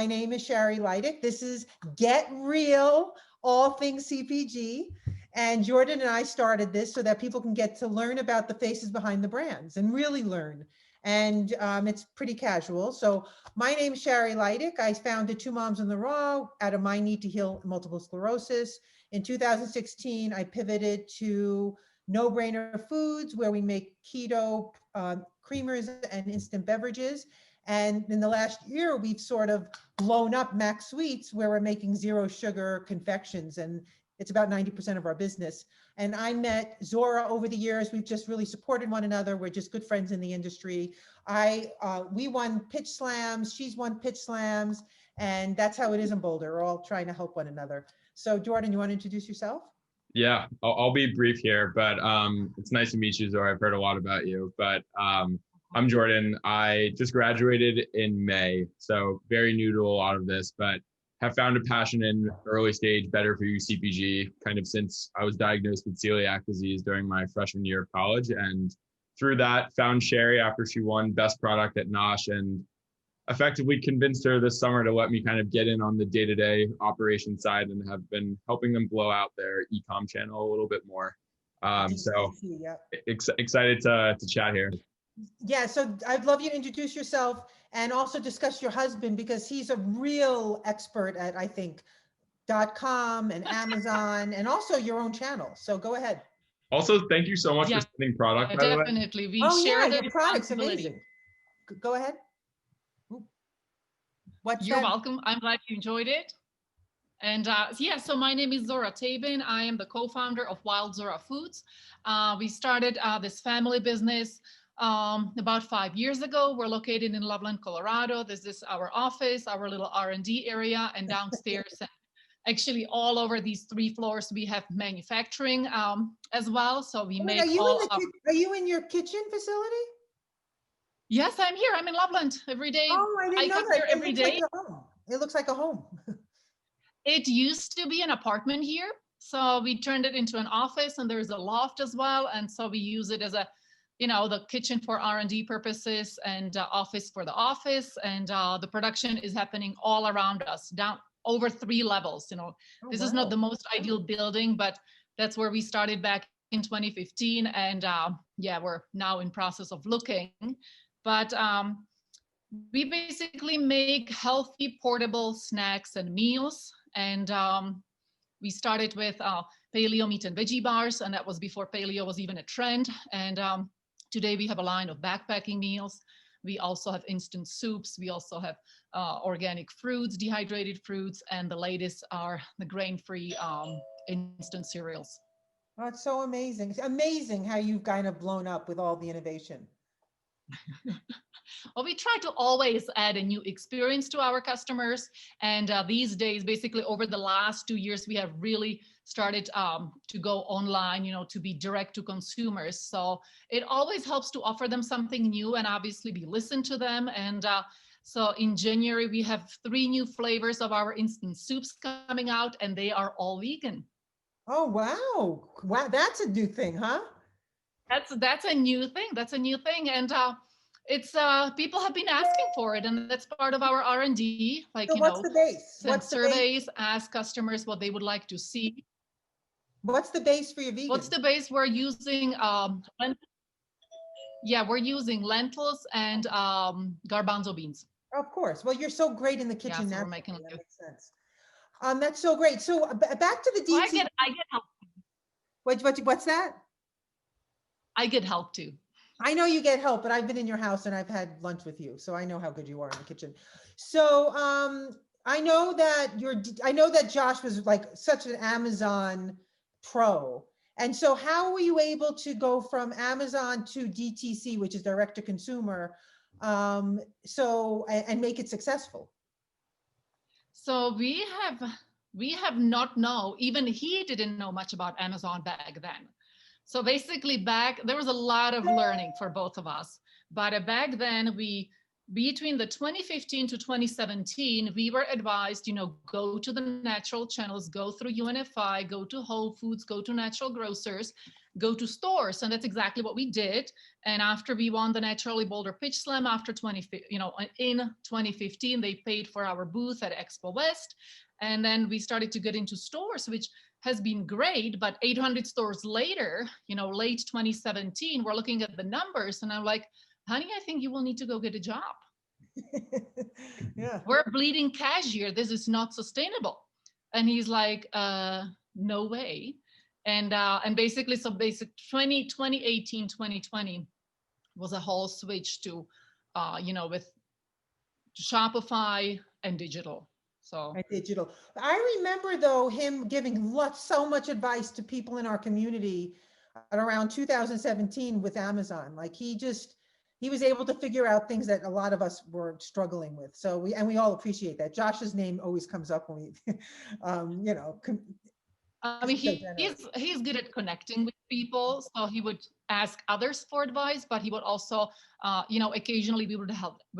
name is Sherry Leidick. This is Get Real, all things CPG. And Jordan and I started this so that people can get to learn about the faces behind the brands and really learn. And it's pretty casual. So my name is Sherry Leidick. I founded Two Moms in the Raw out of my need to heal multiple sclerosis. In 2016, I pivoted to No Brainer Foods, where we make keto creamers and instant beverages. And in the last year, we've sort of blown up Mac Sweets, where we're making zero sugar confections, and it's about 90% of our business. And I met Zora over the years. We've just really supported one another. We're just good friends in the industry. We won pitch slams. She's won pitch slams. And that's how it is in Boulder. We're all trying to help one another. So Jordan, you want to introduce yourself? Yeah, I'll be brief here, but it's nice to meet you, Zora. I've heard a lot about you, but I'm Jordan. I just graduated in May, so very new to a lot of this, but have found a passion in early stage better for you CPG kind of since I was diagnosed with celiac disease during my freshman year of college. And through that, found Sherry after she won Best Product at Nosh and effectively convinced her this summer to let me kind of get in on the day-to-day operation side and have been helping them blow out their e-com channel a little bit more. So excited to chat here. Yeah, so I'd love you to introduce yourself and also discuss your husband, because he's a real expert at, I think, .com and Amazon and also your own channel. So go ahead. Also, thank you so much for sending product, by the way. Definitely. We share the your product's amazing. Go ahead. You're welcome. I'm glad you enjoyed it. And so my name is Zora Tabin. I am the co-founder of Wild Zora Foods. We started this family business about 5 years ago. We're located in Loveland, Colorado. This is our office, our little R&D area, and downstairs, and actually all over these 3 floors, we have manufacturing as well. So we make Are you in your kitchen facility? Yes, I'm here. I'm in Loveland every day. Oh, I didn't know come that. here every day. It looks like a home. It used to be an apartment here. So we turned it into an office, and there's a loft as well. And so we use it as a, the kitchen for R&D purposes and office for the office. And the production is happening all around us, down over 3 levels. This is not the most ideal building, but that's where we started back in 2015. And we're now in process of looking. But we basically make healthy, portable snacks and meals. And we started with paleo meat and veggie bars, and that was before paleo was even a trend. And today we have a line of backpacking meals. We also have instant soups. We also have organic fruits, dehydrated fruits, and the latest are the grain-free instant cereals. Oh, it's so amazing. It's amazing how you've kind of blown up with all the innovation. Well, we try to always add a new experience to our customers. And these days, basically over the last 2 years, we have really started to go online, to be direct to consumers. So it always helps to offer them something new, and obviously we listen to them. And so in January, we have 3 new flavors of our instant soups coming out, and they are all vegan. Oh, wow. Wow. That's a new thing, huh? That's a new thing. That's a new thing. And it's people have been asking for it, and that's part of our R&D. So what's the base? Send surveys, ask customers what they would like to see. What's the base for your vegan? What's the base? We're using we're using lentils and garbanzo beans. Of course. Well, you're so great in the kitchen. So now. we're making that makes sense. That's so great. So back to the details. Well, I get help. What's that? I get help too. I know you get help, but I've been in your house and I've had lunch with you, so I know how good you are in the kitchen. So I know that Josh was like such an Amazon pro. And so how were you able to go from Amazon to DTC, which is direct to consumer, and make it successful? So we have not known, even he didn't know much about Amazon back then. So basically there was a lot of learning for both of us. But back then we between the 2015 to 2017, we were advised, go to the natural channels, go through UNFI, go to Whole Foods, go to natural grocers, go to stores. And that's exactly what we did. And after we won the Naturally Bolder Pitch Slam in 2015, they paid for our booth at Expo West. And then we started to get into stores, which has been great. But 800 stores later, late 2017, we're looking at the numbers and I'm like, honey, I think you will need to go get a job. Yeah. We're bleeding cash here. This is not sustainable. And he's like, no way. And basically 2018, 2020 was a whole switch to, with Shopify and digital. So Digital. I remember though him giving so much advice to people in our community at around 2017 with Amazon. Like he was able to figure out things that a lot of us were struggling with. So we all appreciate that. Josh's name always comes up when we, I mean, he's good at connecting with people. So he would ask others for advice, but he would also, occasionally we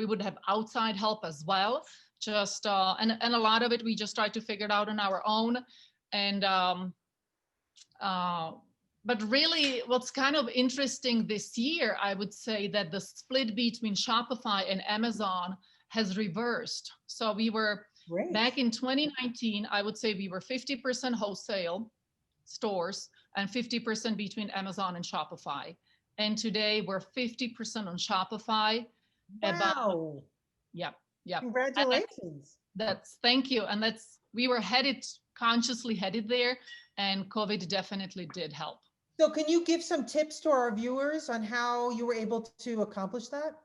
would have outside help as well. Just and a lot of it we just tried to figure it out on our own. And but really, what's kind of interesting this year, I would say that the split between Shopify and Amazon has reversed. So we were back in 2019, I would say we were 50% wholesale stores and 50% between Amazon and Shopify. And today we're 50% on Shopify. Wow. Yep. Congratulations. Thank you. And we were consciously headed there, and COVID definitely did help. So can you give some tips to our viewers on how you were able to accomplish that?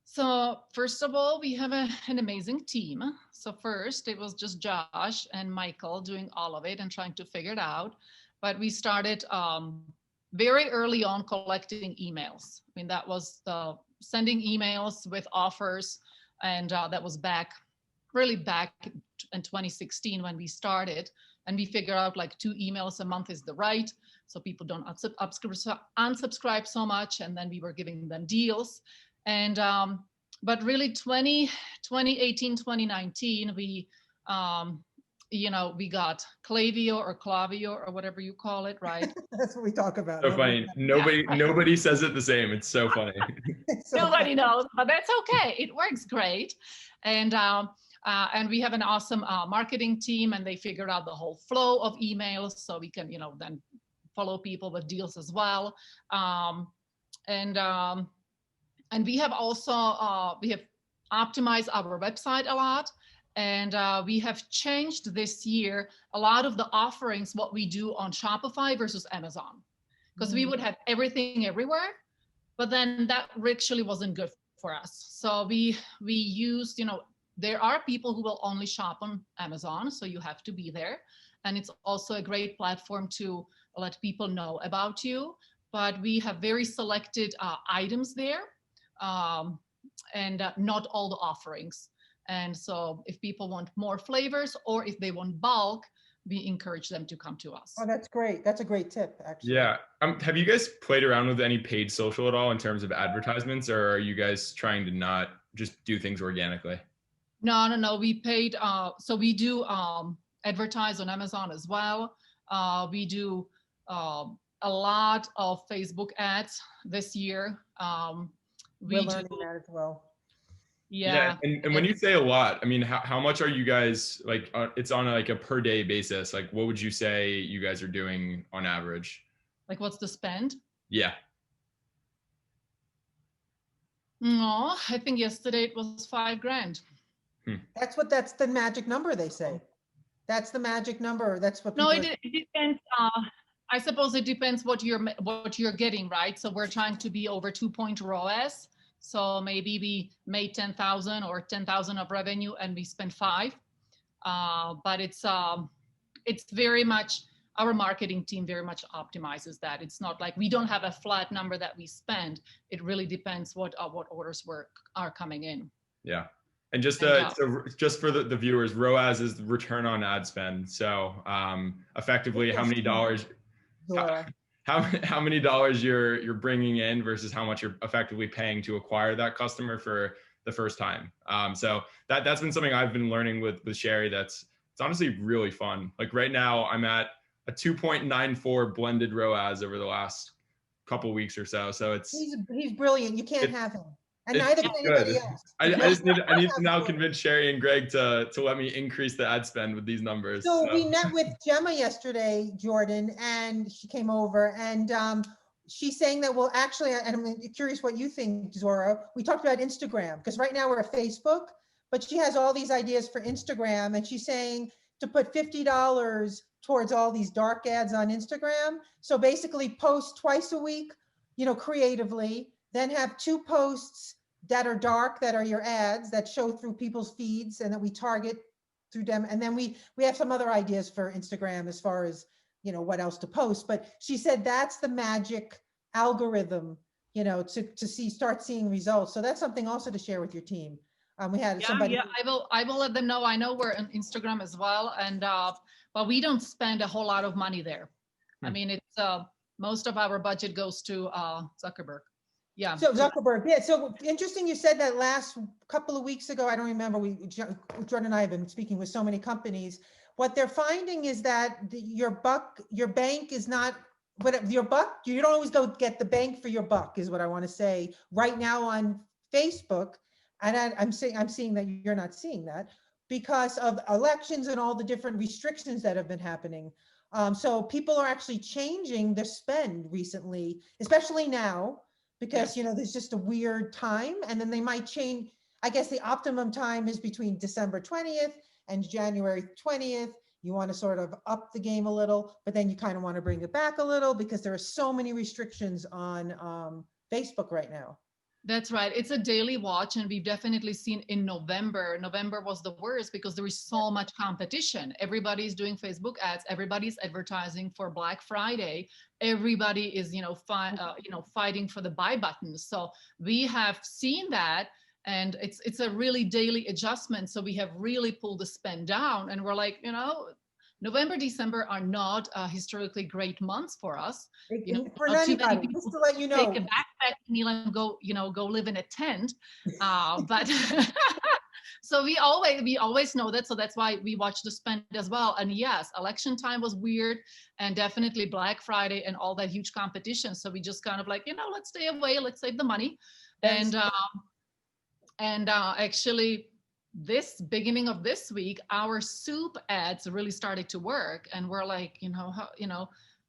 So first of all, we have an amazing team. So first it was just Josh and Michael doing all of it and trying to figure it out. But we started very early on collecting emails. I mean, that was sending emails with offers. And that was back in 2016 when we started. And we figured out like 2 emails a month is the right. So people don't unsubscribe so much. And then we were giving them deals. And, but really 2018, 2019, we got Clavio or whatever you call it, right? That's what we talk about. So funny. Nobody says it the same. It's so funny. Nobody knows, but that's okay. It works great. And we have an awesome marketing team, and they figured out the whole flow of emails so we can, then follow people with deals as well. And we have also, we have optimized our website a lot. And we have changed this year a lot of the offerings, what we do on Shopify versus Amazon. Because we would have everything everywhere, but then that actually wasn't good for us. So we used, there are people who will only shop on Amazon, so you have to be there. And it's also a great platform to let people know about you. But we have very selected items there, and not all the offerings. And so if people want more flavors or if they want bulk, we encourage them to come to us. Oh, that's great. That's a great tip, actually. Yeah. Have you guys played around with any paid social at all in terms of advertisements, or are you guys trying to not just do things organically? No. We paid. So we do advertise on Amazon as well. We do a lot of Facebook ads this year. We're learning that as well. Yeah. And when you say a lot, I mean, how much are you guys, like, it's on like a per day basis? Like, what would you say you guys are doing on average? Like, what's the spend? Yeah. No, I think yesterday it was $5,000. That's the magic number, they say. That's the magic number. That's what people it depends. I suppose it depends what you're getting, right? So we're trying to be over 2-point ROAS. So maybe we made 10,000 or 10,000 of revenue and we spent 5. But it's very much, our marketing team very much optimizes that. It's not like we don't have a flat number that we spend. It really depends what orders are coming in. Yeah. And just for the viewers, ROAS is return on ad spend. So effectively, how many dollars how many dollars you're bringing in versus how much you're effectively paying to acquire that customer for the first time. So that's been something I've been learning with Sherry. It's honestly really fun. Like right now, I'm at a 2.94 blended ROAS over the last couple weeks or so. So he's brilliant. You can't have him, and neither can anybody else. I need to now convince Sherry and Greg to let me increase the ad spend with these numbers. So we met with Gemma yesterday, Jordan, and she came over, and she's saying that, well, actually, and I'm curious what you think, Zora. We talked about Instagram, because right now we're at Facebook, but she has all these ideas for Instagram, and she's saying to put $50 towards all these dark ads on Instagram. So basically post twice a week, creatively, then have 2 posts that are dark, that are your ads that show through people's feeds and that we target through them. And then we have some other ideas for Instagram as far as, what else to post. But she said that's the magic algorithm, to start seeing results. So that's something also to share with your team. We had somebody. Yeah, I will let them know. I know we're on Instagram as well, and but we don't spend a whole lot of money there. I mean, it's most of our budget goes to Zuckerberg. Yeah. So Zuckerberg, yeah. So interesting. You said that last couple of weeks ago. I don't remember. Jordan and I have been speaking with so many companies. What they're finding is that your bank is not. But your buck, you don't always go get the bank for your buck, is what I want to say right now on Facebook. And I'm seeing that you're not seeing that because of elections and all the different restrictions that have been happening. So people are actually changing their spend recently, especially now, because there's just a weird time, and then they might change. I guess the optimum time is between December 20th and January 20th. You want to sort of up the game a little, but then you kind of want to bring it back a little because there are so many restrictions on Facebook right now. That's right. It's a daily watch, and we've definitely seen in November. November was the worst because there is so much competition. Everybody's doing Facebook ads. Everybody's advertising for Black Friday. Everybody is, fighting for the buy button. So we have seen that, and it's a really daily adjustment. So we have really pulled the spend down, and we're like, November, December are not historically great months for us. For anybody, just to let you know. Take a backpack, Neil, and go live in a tent. But so we always know that. So that's why we watch the spend as well. And yes, election time was weird, and definitely Black Friday and all that huge competition. So we just kind of like, let's stay away, let's save the money. And actually, this beginning of this week, our soup ads really started to work, and we're like,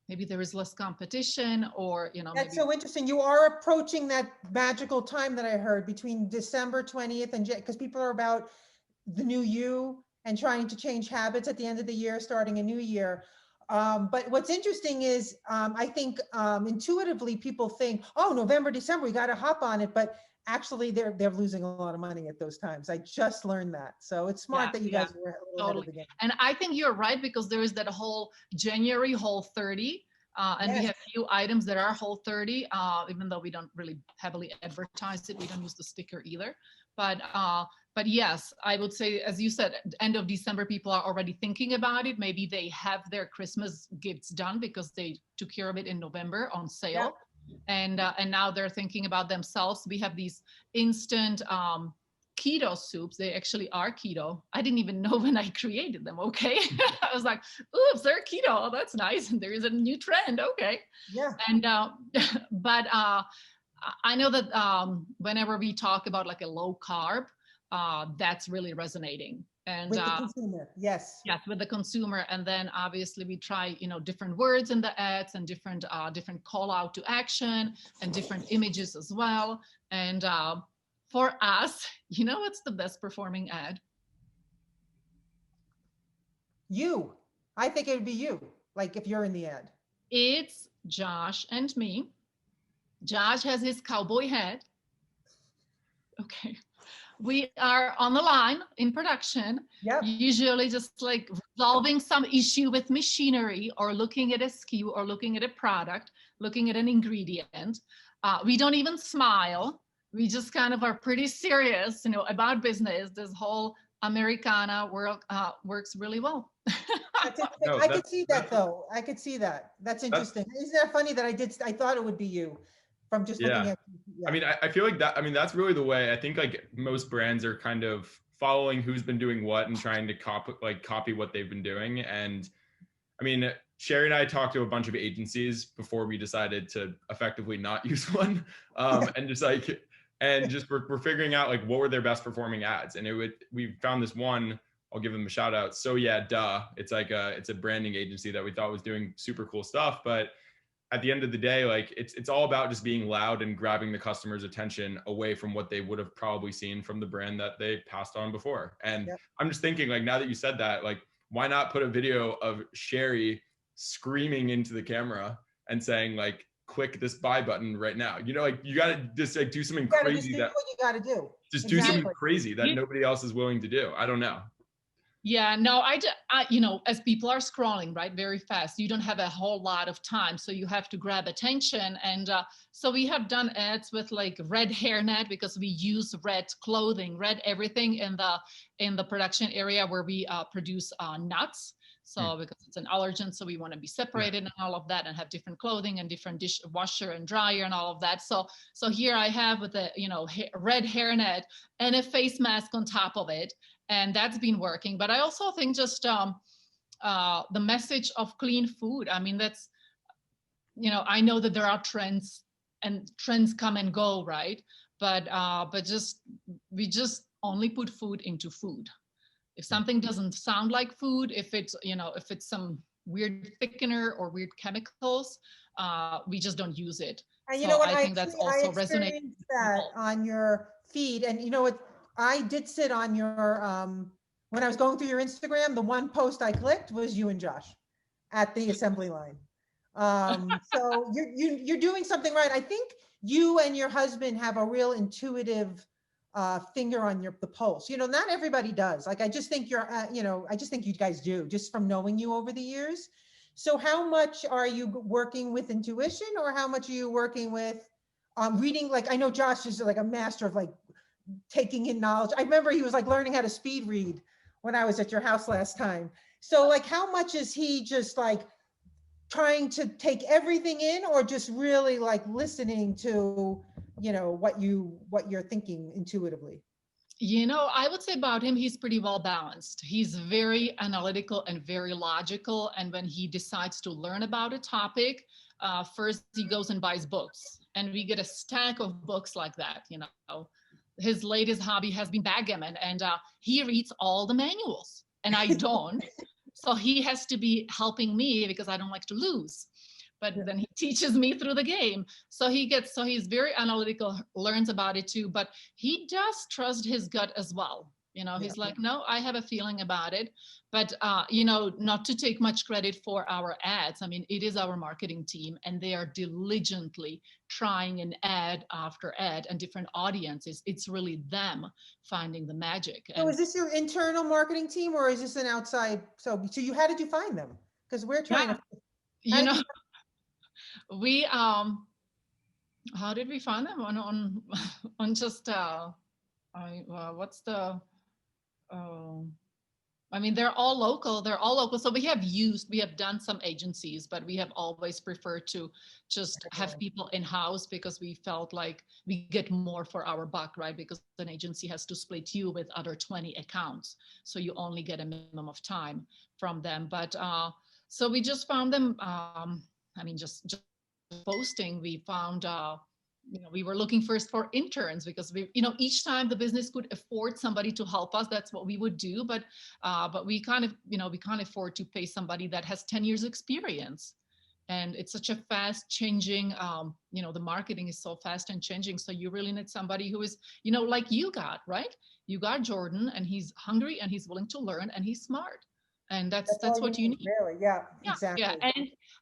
maybe there is less competition, or That's so interesting. You are approaching that magical time that I heard between December 20th and because people are about the new you and trying to change habits at the end of the year, starting a new year. But what's interesting is I think intuitively people think, oh, November, December, we got to hop on it, but actually they're losing a lot of money at those times. I just learned that. So it's smart that you guys were a little ahead of the game. And I think you're right, because there is that whole January Whole30, and we have few items that are Whole30, even though we don't really heavily advertise it. We don't use the sticker either. But yes, I would say, as you said, end of December, people are already thinking about it. Maybe they have their Christmas gifts done because they took care of it in November on sale. Yeah. And now they're thinking about themselves. We have these instant keto soups. They actually are keto. I didn't even know when I created them. Okay. I was like, oops, they're keto. Oh, that's nice. And there is a new trend. Okay. Yeah. And, but I know that whenever we talk about like a low carb, that's really resonating. And with the consumer, yes, with the consumer. And then obviously we try, different words in the ads, and different call out to action, and different images as well. And for us, what's the best performing ad? You. I think it would be you. Like if you're in the ad. It's Josh and me. Josh has his cowboy hat. Okay. We are on the line in production, usually just like resolving some issue with machinery, or looking at a SKU, or looking at a product, looking at an ingredient. We don't even smile. We just kind of are pretty serious, about business. This whole Americana world works really well. That's No, I could see that though. I could see that. That's interesting. Isn't that funny that I thought it would be you from just looking yeah. at, I yeah. mean, I feel like that, I mean, that's really the way I think like most brands are kind of following who's been doing what and trying to copy what they've been doing. And I mean, Sherry and I talked to a bunch of agencies before we decided to effectively not use one. And just like, and just we're figuring out like what were their best performing ads. And we found this one, I'll give them a shout out. So yeah, duh. It's like it's a branding agency that we thought was doing super cool stuff. But at the end of the day, like it's all about just being loud and grabbing the customer's attention away from what they would have probably seen from the brand that they passed on before. And Yep. I'm just thinking like, now that you said that, like, why not put a video of Sherry screaming into the camera and saying like, click this buy button right now? You know, like you got to just like do something crazy do that what you got to do. just do something crazy that nobody else is willing to do. I don't know. Yeah, no, you know, as people are scrolling, right, very fast, you don't have a whole lot of time. So you have to grab attention. And so we have done ads with like red hairnet because we use red clothing, red everything in the production area where we produce nuts. So because it's an allergen, so we want to be separated and all of that and have different clothing and different dish washer and dryer and all of that. So here I have with the, you know, red hairnet and a face mask on top of it. And that's been working. But I also think just the message of clean food. I mean, that's, you know, I know that there are trends and trends come and go, right? But we just only put food into food. If something doesn't sound like food, if it's, you know, if it's some weird thickener or weird chemicals, we just don't use it. And you So know what, I think that's also resonating. experienced that on your feed. And you know what, I did sit on your, when I was going through your Instagram, the one post I clicked was you and Josh at the assembly line. So you're doing something right. I think you and your husband have a real intuitive finger on the pulse. You know, not everybody does. Like, I just think you know, I just think you guys do, just from knowing you over the years. So how much are you working with intuition, or how much are you working with reading? Like, I know Josh is like a master of like taking in knowledge. I remember he was like learning how to speed read when I was at your house last time. So like, how much is he just like trying to take everything in, or just really like listening to, you know, what you're thinking intuitively? You know, I would say about him, he's pretty well balanced. He's very analytical and very logical. And when he decides to learn about a topic, first he goes and buys books, and we get a stack of books like that. You know, his latest hobby has been backgammon, and he reads all the manuals, and I don't. So he has to be helping me because I don't like to lose. But then he teaches me through the game. So he's very analytical, learns about it too, but he does trust his gut as well. You know, he's like, no, I have a feeling about it. But, you know, not to take much credit for our ads. I mean, it is our marketing team, and they are diligently trying an ad after ad and different audiences. It's really them finding the magic. So is this your internal marketing team, or is this an outside? So how did you find them? Because we're trying to, you know, we, how did we find them on just, what's the, I mean, they're all local. So we have done some agencies, but we have always preferred to just have people in-house because we felt like we get more for our buck, right? Because an agency has to split you with other 20 accounts. So you only get a minimum of time from them. But so we just found them, I mean, just posting, we found, you know, we were looking first for interns because we, you know, each time the business could afford somebody to help us, that's what we would do. But we kind of, you know, we can't afford to pay somebody that has 10 years experience. And it's such a fast changing, you know, the marketing is so fast and changing. So you really need somebody who is, you know, like you got, right? You got Jordan, and he's hungry and he's willing to learn and he's smart. And that's what you need. Really, yeah, exactly. Yeah.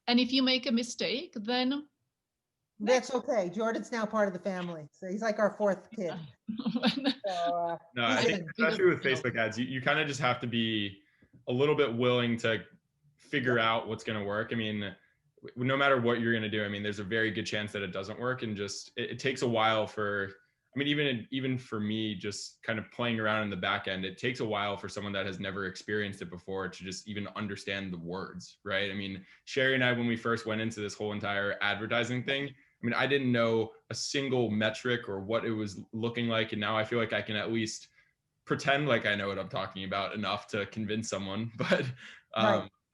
And if you make a mistake, then that's okay. Jordan's now part of the family, so he's like our fourth kid. So, no, I think especially with Facebook ads, you kind of just have to be a little bit willing to figure out what's going to work. I mean, no matter what you're going to do, I mean, there's a very good chance that it doesn't work, and just it takes a while for I mean, even for me, just kind of playing around in the back end, it takes a while for someone that has never experienced it before to just even understand the words, right? I mean, Sherry and I, when we first went into this whole entire advertising thing, I mean, I didn't know a single metric or what it was looking like. And now I feel like I can at least pretend like I know what I'm talking about enough to convince someone. Right.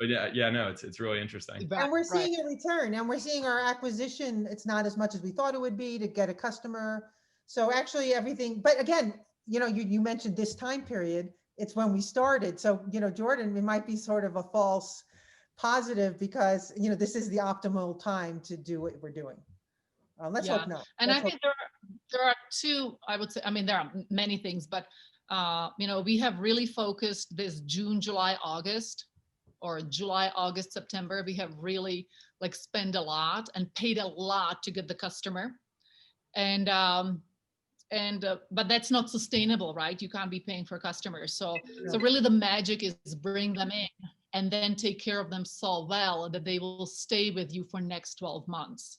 But yeah, no, it's really interesting. And we're seeing a return, and we're seeing our acquisition. It's not as much as we thought it would be to get a customer. So actually everything, but again, you mentioned this time period, it's when we started. So, Jordan, it might be sort of a false positive because, this is the optimal time to do what we're doing. Let's hope not. And Let's I think there are two, I would say, I mean, there are many things, but, we have really focused this June, July, August, or July, August, September. We have really like spent a lot and paid a lot to get the customer. And but that's not sustainable, right? You can't be paying for customers. So really the magic is bring them in and then take care of them so well that they will stay with you for next 12 months.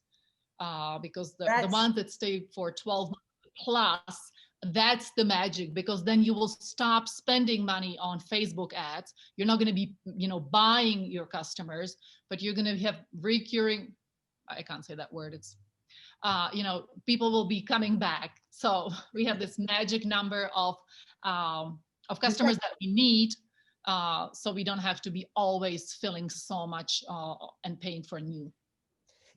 Because the ones that stay for 12 months plus, that's the magic, because then you will stop spending money on Facebook ads. You're not going to be, buying your customers, but you're going to have recurring, I can't say that word. It's, people will be coming back. So we have this magic number of customers that we need. So we don't have to be always filling so much and paying for new.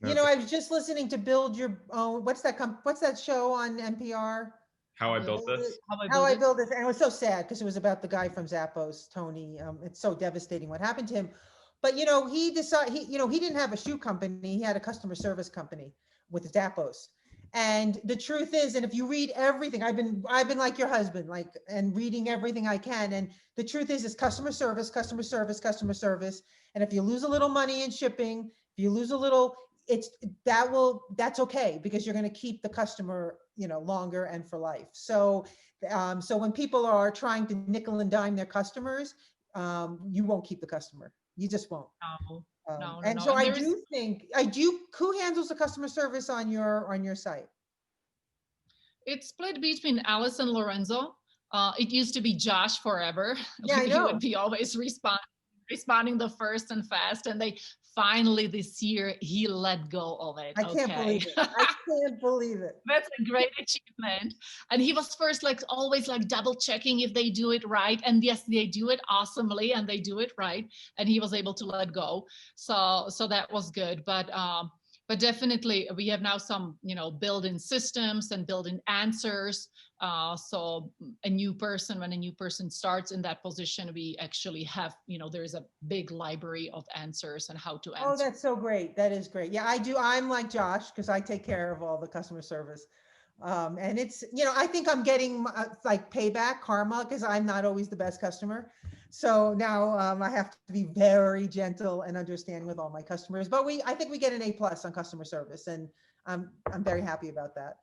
I was just listening to Build Your Own. What's that show on NPR? How I Built This. How I Built This. And it was so sad because it was about the guy from Zappos, Tony. It's so devastating what happened to him. But, he decided, he didn't have a shoe company. He had a customer service company with Zappos. And the truth is, and if you read everything, I've been like your husband, and reading everything I can. And the truth is customer service, customer service, customer service. And if you lose a little money in shipping, if you lose a little, that's okay, because you're going to keep the customer, longer and for life. So when people are trying to nickel and dime their customers, you won't keep the customer. You just won't. No. So I do think, who handles the customer service on your site? It's split between Alice and Lorenzo. It used to be Josh forever. Yeah, I know. He would be always responding the first and fast, and they finally this year he let go of it. I can't believe it. I can't believe it. That's a great achievement. And he was first always double checking if they do it right. And yes, they do it awesomely and they do it right. And he was able to let go. So that was good. But definitely we have now some, built-in systems and built-in answers. So when a new person starts in that position, we actually have, there's a big library of answers and how to answer. Oh, that's so great. That is great. Yeah, I do. I'm like Josh, because I take care of all the customer service. And it's, I think I'm getting payback, karma, because I'm not always the best customer. So now I have to be very gentle and understanding with all my customers. But I think we get an A+ on customer service, and I'm very happy about that.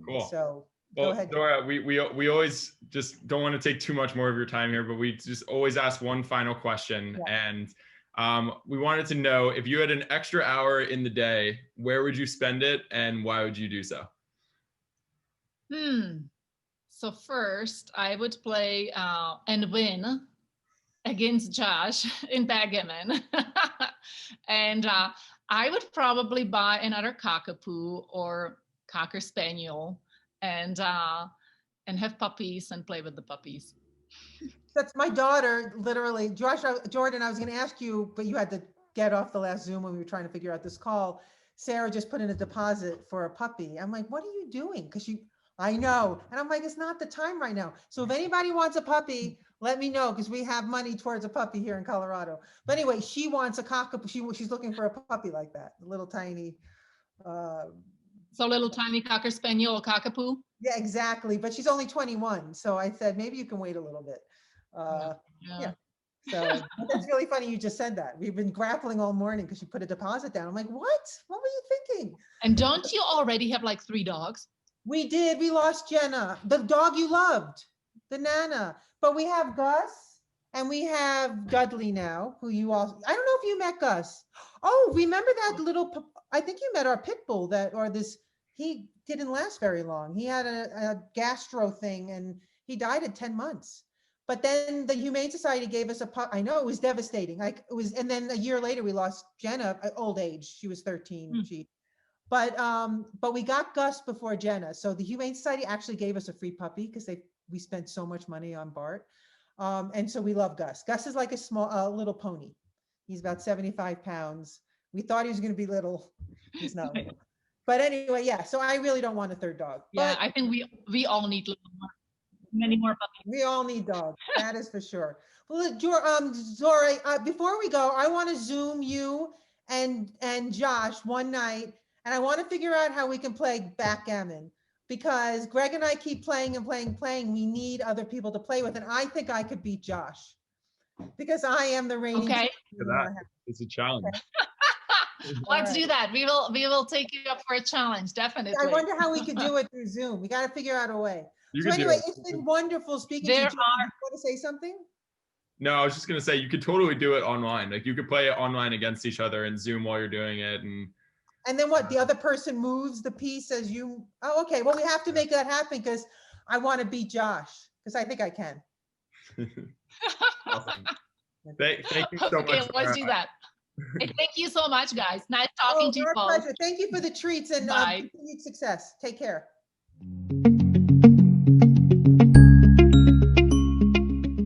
Cool. So well, go ahead. Zora, we always just don't want to take too much more of your time here, but we just always ask one final question. Yeah. And we wanted to know, if you had an extra hour in the day, where would you spend it and why would you do so? So first, I would play and win against Josh in backgammon. And I would probably buy another cockapoo or cocker spaniel and have puppies and play with the puppies. That's my daughter, literally. Jordan, I was going to ask you, but you had to get off the last Zoom when we were trying to figure out this call. Sarah just put in a deposit for a puppy. I'm like, what are you doing? Because I know. And I'm like, it's not the time right now. So if anybody wants a puppy, let me know, because we have money towards a puppy here in Colorado. But anyway, she wants a cockapoo. She's looking for a puppy like that, a little tiny. So little tiny cocker spaniel or cockapoo? Yeah, exactly. But she's only 21. So I said, maybe you can wait a little bit. Yeah. So that's really funny you just said that. We've been grappling all morning because she put a deposit down. I'm like, what? What were you thinking? And don't you already have 3 dogs? We did. We lost Jenna, the dog you loved, the Nana. But we have Gus and we have Dudley now, who you all, I don't know if you met Gus. Oh, remember that little, I think you met our pit bull he didn't last very long. He had a gastro thing and he died at 10 months. But then the Humane Society gave us a pup. I know it was devastating. Like it was, and then a year later we lost Jenna at old age. She was 13. But we got Gus before Jenna. So the Humane Society actually gave us a free puppy because we spent so much money on Bart. And so we love Gus. Gus is like a small little pony. He's about 75 pounds. We thought he was going to be little. He's not little. But anyway, yeah. So I really don't want a third dog. Yeah, but I think we all need many more puppies. we all need dogs. That is for sure. Well, Zora, before we go, I want to Zoom you and Josh one night, and I want to figure out how we can play backgammon, because Greg and I keep playing and playing. We need other people to play with, and I think I could beat Josh because I am the reigning. Okay. It's a challenge. Let's do that. We will take you up for a challenge, definitely. I wonder how we could do it through Zoom. We got to figure out a way. So anyway, it's been wonderful speaking to you. You want to say something? No, I was just gonna say you could totally do it online. Like you could play it online against each other and Zoom while you're doing it, and then what? The other person moves the piece as you. Oh, okay. Well, we have to make that happen because I want to beat Josh because I think I can. Awesome. Thank you so much. Okay, let's do that. Hey, thank you so much, guys. Nice talking to you both. Pleasure. Thank you for the treats and continued success. Take care.